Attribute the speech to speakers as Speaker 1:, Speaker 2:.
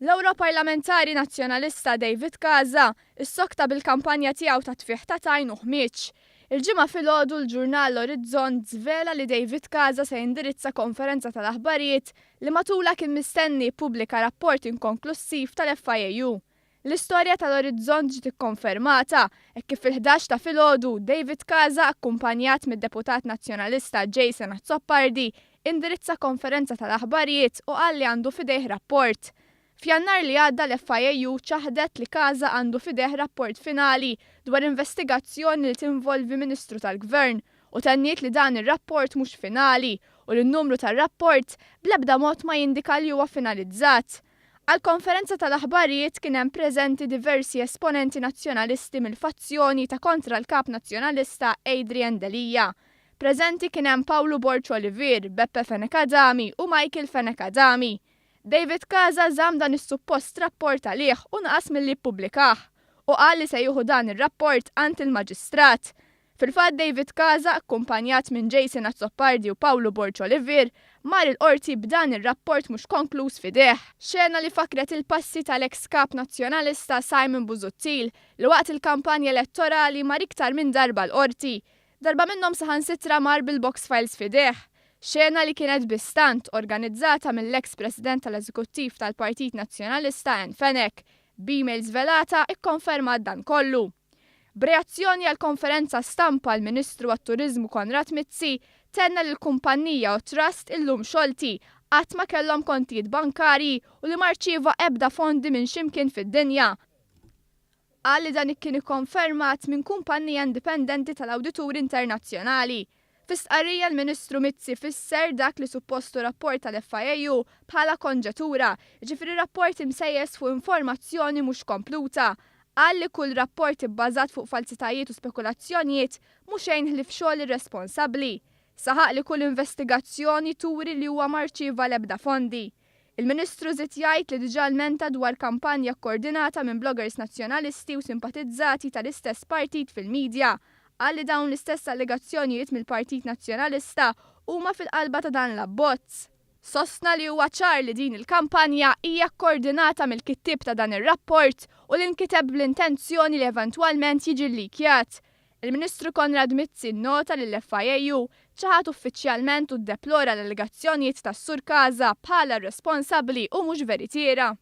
Speaker 1: L-Ewroparlamentari Nazzjonalista David Casa issokta bil-kampanja tiegħu ta' tfigħ ta' tajn u ħmieġ. Il-ġimgħa filgħodu l-ġurnal L-Orizzont żvela li David Casa se jindirizza konferenza tal-aħbarijiet li matula kien mistenni jippubblika rapport inkonklusiv tal-FIAU. L-istorja tal-Orizzont ġiet ikkonfermata hekk kif fil-11 ta' filgħodu David Casa akkumpanjat mid-deputat nazzjonalista Jason Azzoppardi indirizza konferenza tal-aħbarijiet u qal li għandu fidejh rapport. F'Jannar li għadda l-FIAU ċaħdet li Casa għandu fidejh rapport finali dwar investigazzjoni li tinvolvi Ministru tal-Gvern u tenniet li dan ir-rapport mhux finali u li n-numru tar-rapport bl-ebda mod ma jindika li huwa finalizzat. Għal-konferenza tal-aħbarijiet kien hemm preżenti diversi esponenti nazzjonalisti mill-fazzjoni ta' kontra l-kap nazzjonalista Adrian Delija. Preżenti kien hemm Paolo Borch Olivier, Beppe Fenekadami u Michael Fenekadami. David Casa żamm dan is-suppost rapport għalih u naqas milli ppubblikah u qal li se jieħu dan ir-rapport għand il-Maġistrat. Fil-fatt David Casa, akkumpanjat minn Jason Azzoppardi u Paolo Borch Olivier, mar il-qorti b'dan ir-rapport mhux konkluż fideh. Xena li fakret il-passi tal-ex kap nazzjonalista Simon Busuttil li waqt il-kampanja elettorali mar iktar minn darba l-qorti. Darba minnhom saħansitra mar bil-box files fideh. Xena li kienet bistant organizzata mill-ex president tal-Eżekuttiv tal-Partit Nazzjonalista Anne Fenech, b'emails velata ikkonferma dan kollu. B'reazzjoni għal konferenza stampa l-Ministru għat-Turiżmu Konrad Mizzi tenna l-kumpanija u trust illum xolti qatt ma kellhom kontijiet bankari u li marċieva ebda fondi minn ximkien fid-dinja. Qal li dan kien ikkonfermat minn kumpanija indipendenti tal-Awdituri Internazzjonali. Fis-stqarrija l-Ministru Mizzi fisser dak li suppostu rapport tal-FIAU bħala konġetura, ġifieri rapport imsejjes fuq informazzjoni mhux kompluta. Qal li kull rapport ibbażat fuq falsitajiet u spekulazzjonijiet mhux xejn ħlief xogħol irresponsabbli. Saħaq li kull investigazzjoni turi li huwa marċieva l-ebda fondi. Il-Ministru żied jgħid li diġà lmenta dwar kampanja kkoordinata minn bloggers nazzjonalisti u simpatizzati tal-istess partit fil-medja. Qal li dawn l-istess allegazzjonijiet mill-Partit Nazzjonalista huma fil-qalba ta' dan l-abbozz. Sostna li huwa ċar li din il-kampanja hija kkoordinata mill-kittib ta' dan ir-rapport u li nkiteb bl-intenzjoni li eventwalment jiġi likjat. Il-Ministru Konrad Mizzi nnota li l-FIAU ċaħat uffiċjalment u ddeplora l-allegazzjonijiet tas-Sur Casa bħala responsabbli u mhux veritiera.